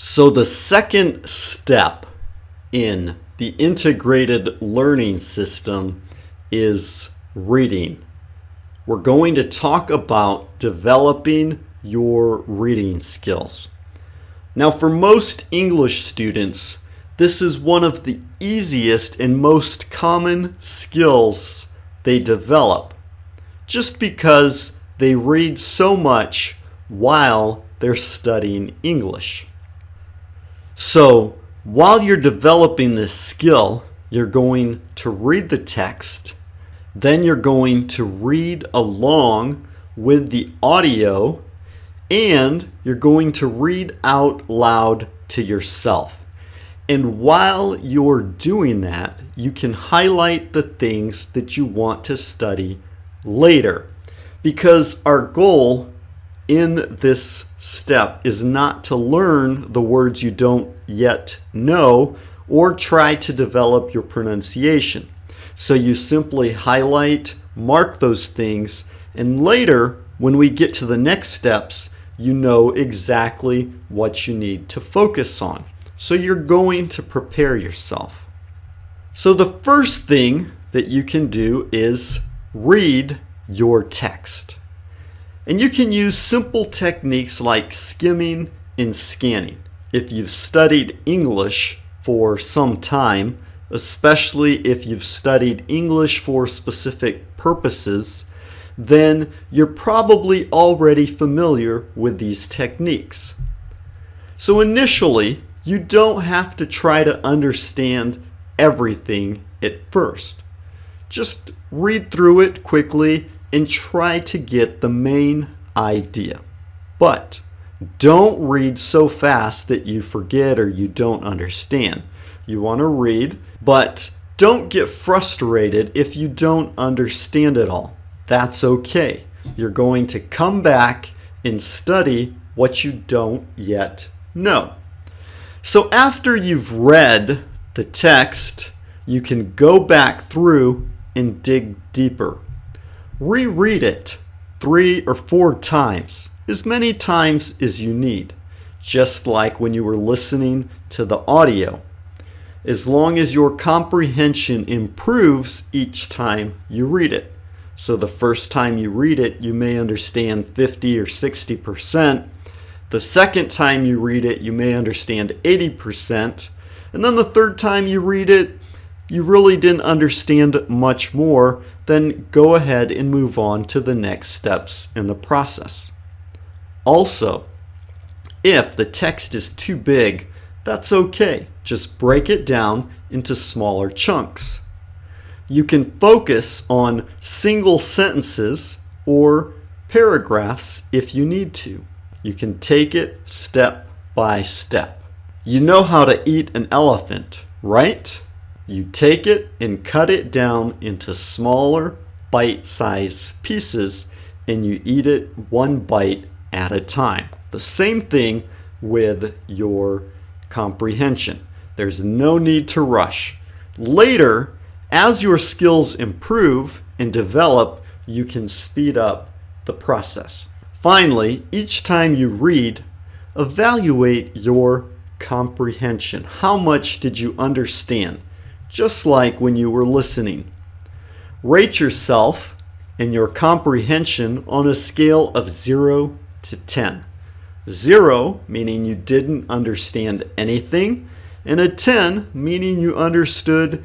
So the second step in the integrated learning system is reading. We're going to talk about developing your reading skills. Now, for most English students, this is one of the easiest and most common skills they develop, just because they read so much while they're studying English. So, while you're developing this skill, you're going to read the text, then you're going to read along with the audio, and you're going to read out loud to yourself. And while you're doing that, you can highlight the things that you want to study later. Because our goal in this step is not to learn the words you don't yet know or try to develop your pronunciation. So you simply highlight, mark those things, and later, when we get to the next steps, you know exactly what you need to focus on. So you're going to prepare yourself. So the first thing that you can do is read your text. And you can use simple techniques like skimming and scanning. If you've studied English for some time, especially if you've studied English for specific purposes, then you're probably already familiar with these techniques. So initially, you don't have to try to understand everything at first. Just read through it quickly and try to get the main idea. But don't read so fast that you forget or you don't understand. You want to read, but don't get frustrated if you don't understand it all. That's okay. You're going to come back and study what you don't yet know. So after you've read the text, you can go back through and dig deeper. Reread it 3 or 4 times, as many times as you need, just like when you were listening to the audio. As long as your comprehension improves each time you read it. So the first time you read it, you may understand 50 or 60%. The second time you read it, you may understand 80%. And then the third time you read it, you really didn't understand much more. Then go ahead and move on to the next steps in the process. Also, if the text is too big, that's okay. Just break it down into smaller chunks. You can focus on single sentences or paragraphs if you need to. You can take it step by step. You know how to eat an elephant, right? You take it and cut it down into smaller bite-sized pieces and you eat it one bite at a time. The same thing with your comprehension. There's no need to rush. Later, as your skills improve and develop, you can speed up the process. Finally, each time you read, evaluate your comprehension. How much did you understand? Just like when you were listening. Rate yourself and your comprehension on a scale of 0 to 10. 0 meaning you didn't understand anything, and a 10 meaning you understood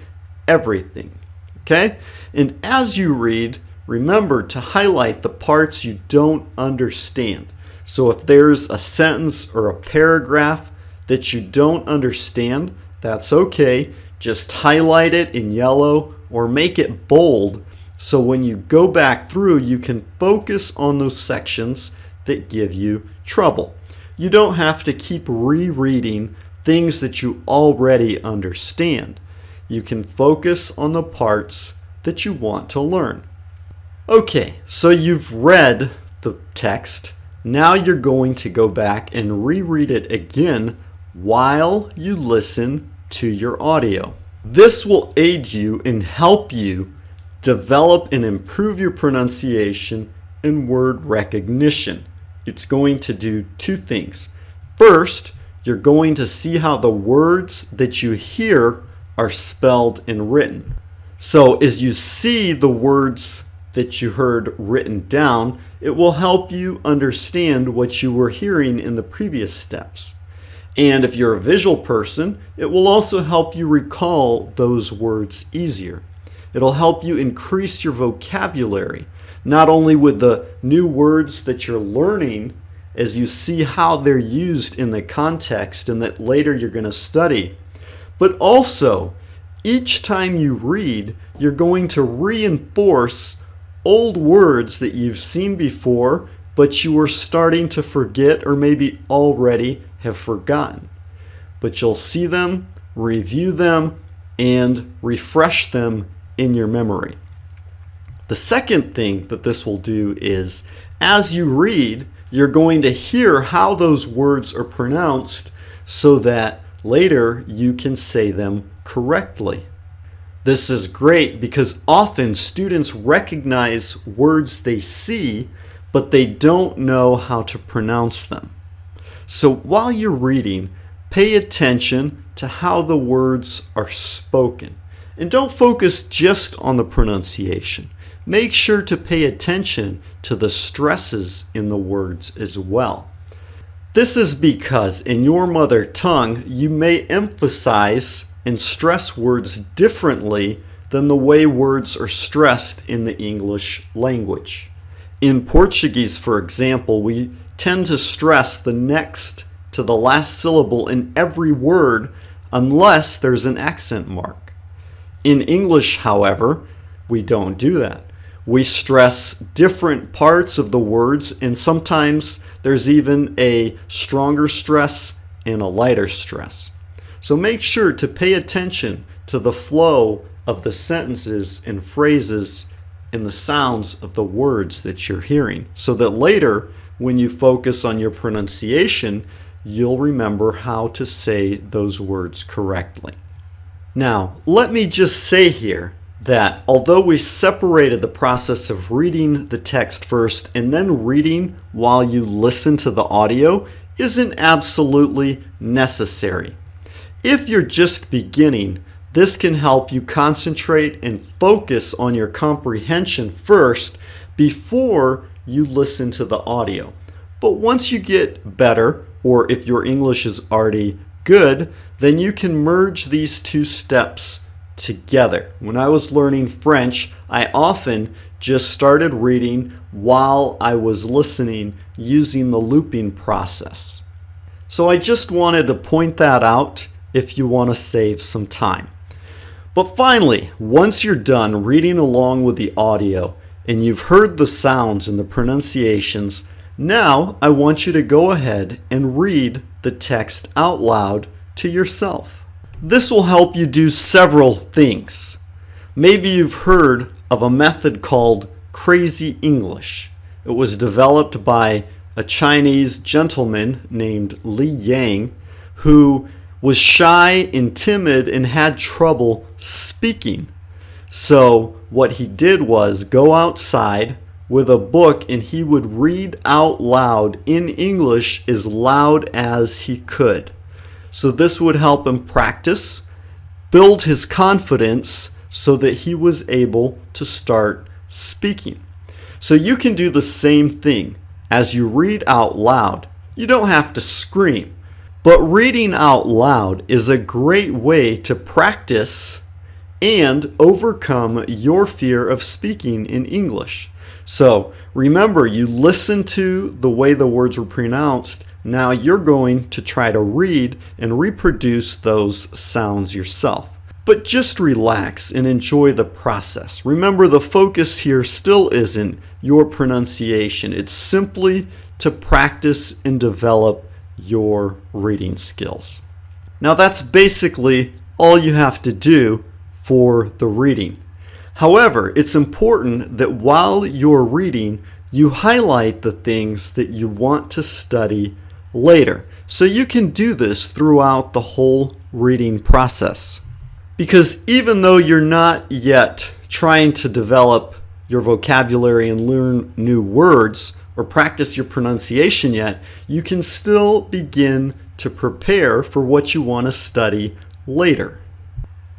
everything. Okay? And as you read, remember to highlight the parts you don't understand. So if there's a sentence or a paragraph that you don't understand, that's okay. Just highlight it in yellow or make it bold so when you go back through, you can focus on those sections that give you trouble. You don't have to keep rereading things that you already understand. You can focus on the parts that you want to learn. Okay, so you've read the text. Now you're going to go back and reread it again while you listen to your audio. This will aid you and help you develop and improve your pronunciation and word recognition. It's going to do 2 things. First, you're going to see how the words that you hear are spelled and written. So as you see the words that you heard written down, it will help you understand what you were hearing in the previous steps. And if you're a visual person, it will also help you recall those words easier. It'll help you increase your vocabulary, not only with the new words that you're learning as you see how they're used in the context and that later you're going to study, but also each time you read, you're going to reinforce old words that you've seen before, but you were starting to forget or maybe already have forgotten. But you'll see them, review them, and refresh them in your memory. The second thing that this will do is, as you read, you're going to hear how those words are pronounced so that later you can say them correctly. This is great because often students recognize words they see, but they don't know how to pronounce them. So while you're reading, pay attention to how the words are spoken. And don't focus just on the pronunciation. Make sure to pay attention to the stresses in the words as well. This is because in your mother tongue, you may emphasize and stress words differently than the way words are stressed in the English language. In Portuguese, for example, we tend to stress the next to the last syllable in every word unless there's an accent mark. In English, however, we don't do that. We stress different parts of the words, and sometimes there's even a stronger stress and a lighter stress. So make sure to pay attention to the flow of the sentences and phrases and the sounds of the words that you're hearing, so that later, when you focus on your pronunciation, you'll remember how to say those words correctly. Now, let me just say here that although we separated the process of reading the text first and then reading while you listen to the audio isn't absolutely necessary. If you're just beginning, this can help you concentrate and focus on your comprehension first before you listen to the audio. But once you get better, or if your English is already good, then you can merge these two steps together. When I was learning French, I often just started reading while I was listening using the looping process. So I just wanted to point that out if you want to save some time. But finally, once you're done reading along with the audio and you've heard the sounds and the pronunciations, now I want you to go ahead and read the text out loud to yourself. This will help you do several things. Maybe you've heard of a method called Crazy English. It was developed by a Chinese gentleman named Li Yang who was shy and timid and had trouble speaking. So what he did was go outside with a book and he would read out loud in English as loud as he could. So this would help him practice, build his confidence so that he was able to start speaking. So you can do the same thing. As you read out loud, you don't have to scream, but reading out loud is a great way to practice and overcome your fear of speaking in English. So remember, you listen to the way the words were pronounced. Now you're going to try to read and reproduce those sounds yourself. But just relax and enjoy the process. Remember, the focus here still isn't your pronunciation. It's simply to practice and develop your reading skills. Now that's basically all you have to do for the reading. However, it's important that while you're reading, you highlight the things that you want to study later. So you can do this throughout the whole reading process. Because even though you're not yet trying to develop your vocabulary and learn new words, or practice your pronunciation yet, you can still begin to prepare for what you want to study later.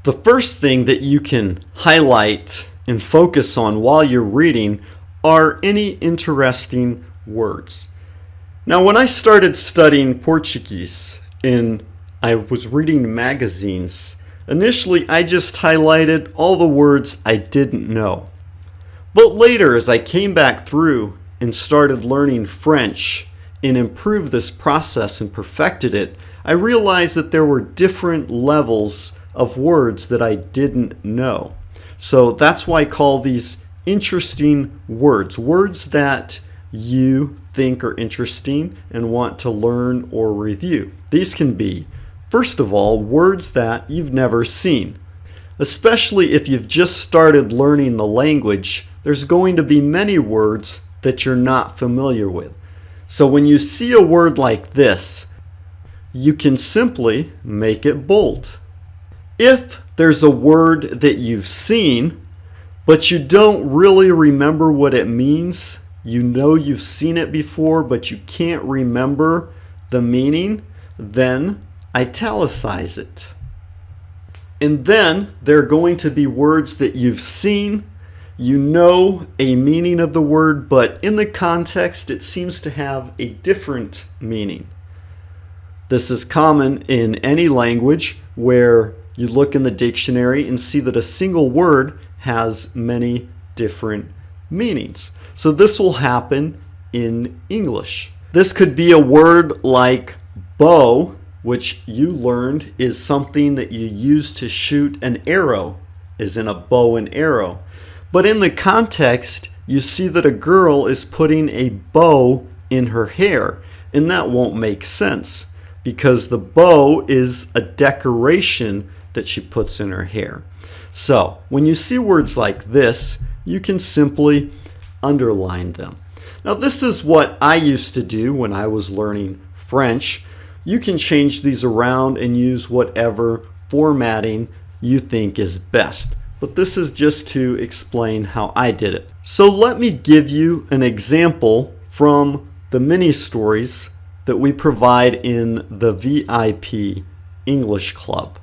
The first thing that you can highlight and focus on while you're reading are any interesting words. Now, when I started studying Portuguese and I was reading magazines, initially I just highlighted all the words I didn't know. But later, as I came back through and started learning French and improved this process and perfected it, I realized that there were different levels of words that I didn't know. So that's why I call these interesting words, words that you think are interesting and want to learn or review. These can be, first of all, words that you've never seen. Especially if you've just started learning the language, there's going to be many words that you're not familiar with. So when you see a word like this, you can simply make it bold. If there's a word that you've seen, but you don't really remember what it means, you know you've seen it before, but you can't remember the meaning, then italicize it. And then there are going to be words that you've seen, you know a meaning of the word, but in the context it seems to have a different meaning. This is common in any language where you look in the dictionary and see that a single word has many different meanings. So this will happen in English. This could be a word like bow, which you learned is something that you use to shoot an arrow, as in a bow and arrow. But in the context, you see that a girl is putting a bow in her hair, and that won't make sense because the bow is a decoration that she puts in her hair. So when you see words like this, you can simply underline them. Now this is what I used to do when I was learning French. You can change these around and use whatever formatting you think is best. But this is just to explain how I did it. So let me give you an example from the mini stories that we provide in the VIP English Club.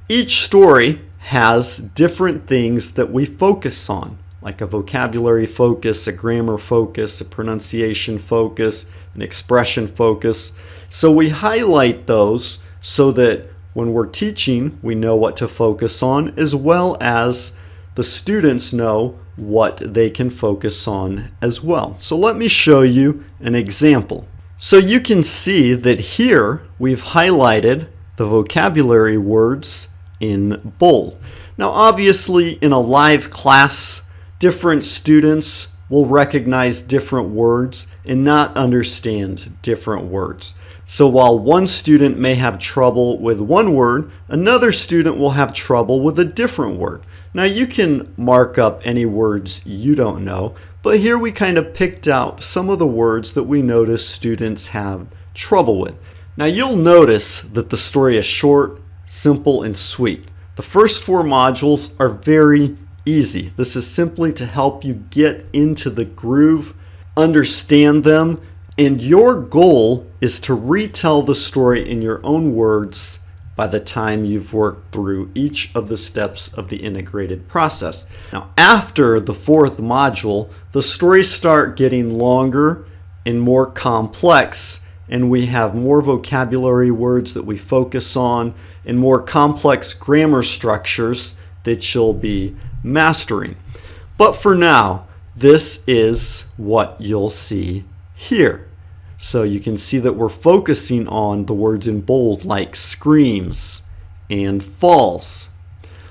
Each story has different things that we focus on, like a vocabulary focus, a grammar focus, a pronunciation focus, an expression focus. So we highlight those so that when we're teaching, we know what to focus on, as well as the students know what they can focus on as well. So let me show you an example. So you can see that here we've highlighted the vocabulary words in bold. Now obviously in a live class, different students will recognize different words and not understand different words. So while one student may have trouble with one word, another student will have trouble with a different word. Now you can mark up any words you don't know, but here we kind of picked out some of the words that we notice students have trouble with. Now you'll notice that the story is short, simple, and sweet. The first 4 modules are very easy. This is simply to help you get into the groove, understand them, and your goal is to retell the story in your own words by the time you've worked through each of the steps of the integrated process. Now, after the 4th module, the stories start getting longer and more complex, and we have more vocabulary words that we focus on and more complex grammar structures that you'll be mastering. But for now, this is what you'll see here. So you can see that we're focusing on the words in bold like screams and falls.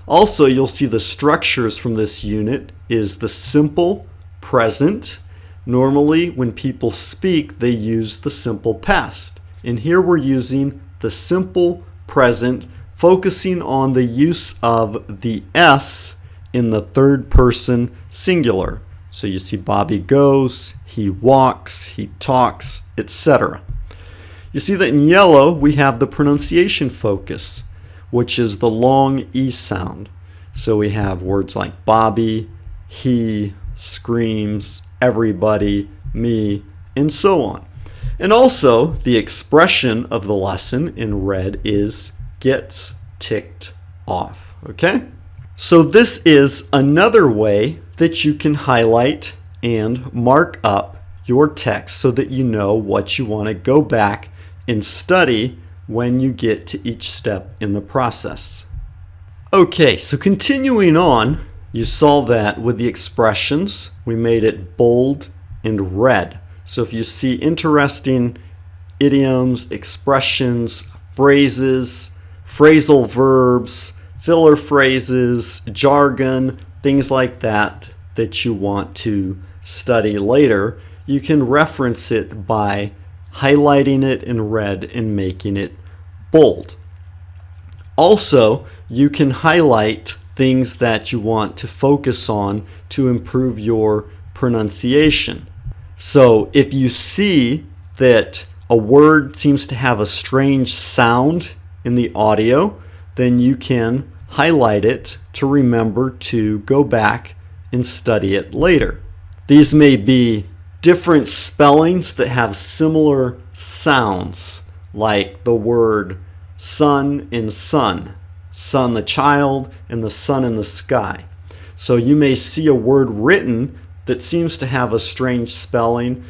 Also, you'll see the structures from this unit is the simple present. Normally, when people speak, they use the simple past. And here we're using the simple present, focusing on the use of the S in the 3rd person singular. So you see Bobby goes, he walks, he talks, etc. You see that in yellow we have the pronunciation focus, which is the long E sound. So we have words like Bobby, he, screams, everybody, me, and so on. And also, the expression of the lesson in red is gets ticked off, okay? So this is another way that you can highlight and mark up your text so that you know what you want to go back and study when you get to each step in the process. Okay, so continuing on, you saw that with the expressions, we made it bold and red. So if you see interesting idioms, expressions, phrases, phrasal verbs, filler phrases, jargon, things like that that you want to study later, you can reference it by highlighting it in red and making it bold. Also, you can highlight things that you want to focus on to improve your pronunciation. So if you see that a word seems to have a strange sound in the audio, then you can highlight it to remember to go back and study it later. These may be different spellings that have similar sounds, like the word sun and sun, sun the child and the sun in the sky. So you may see a word written that seems to have a strange spelling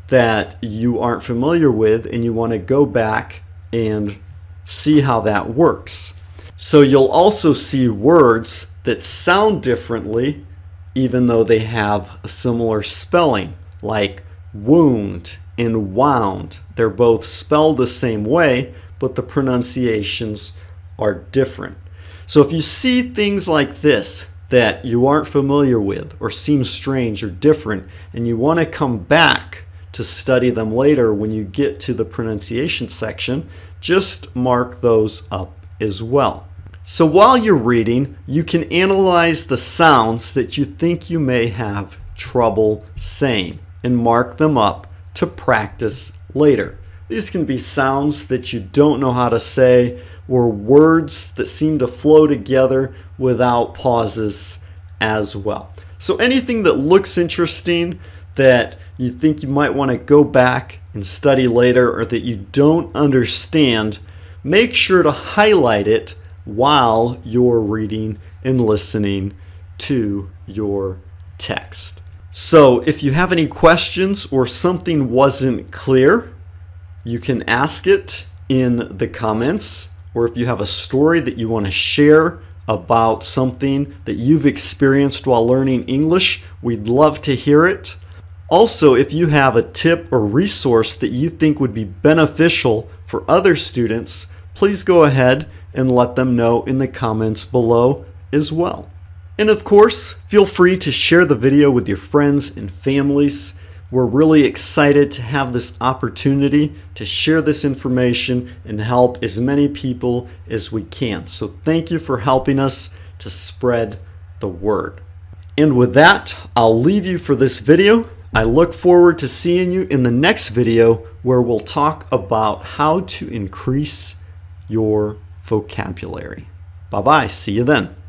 that you aren't familiar with, and you want to go back and see how that works. So you'll also see words that sound differently even though they have a similar spelling, like wound and wound. They're both spelled the same way, but the pronunciations are different. So if you see things like this that you aren't familiar with or seem strange or different, and you want to come back to study them later when you get to the pronunciation section, just mark those up as well. So while you're reading, you can analyze the sounds that you think you may have trouble saying and mark them up to practice later. These can be sounds that you don't know how to say, or words that seem to flow together without pauses as well. So anything that looks interesting that you think you might want to go back and study later, or that you don't understand, make sure to highlight it while you're reading and listening to your text. So if you have any questions or something wasn't clear, you can ask it in the comments, or if you have a story that you want to share about something that you've experienced while learning English, we'd love to hear it. Also, if you have a tip or resource that you think would be beneficial for other students, please go ahead and let them know in the comments below as well. And of course, feel free to share the video with your friends and families. We're really excited to have this opportunity to share this information and help as many people as we can. So thank you for helping us to spread the word. And with that, I'll leave you for this video. I look forward to seeing you in the next video, where we'll talk about how to increase your vocabulary. Bye-bye. See you then.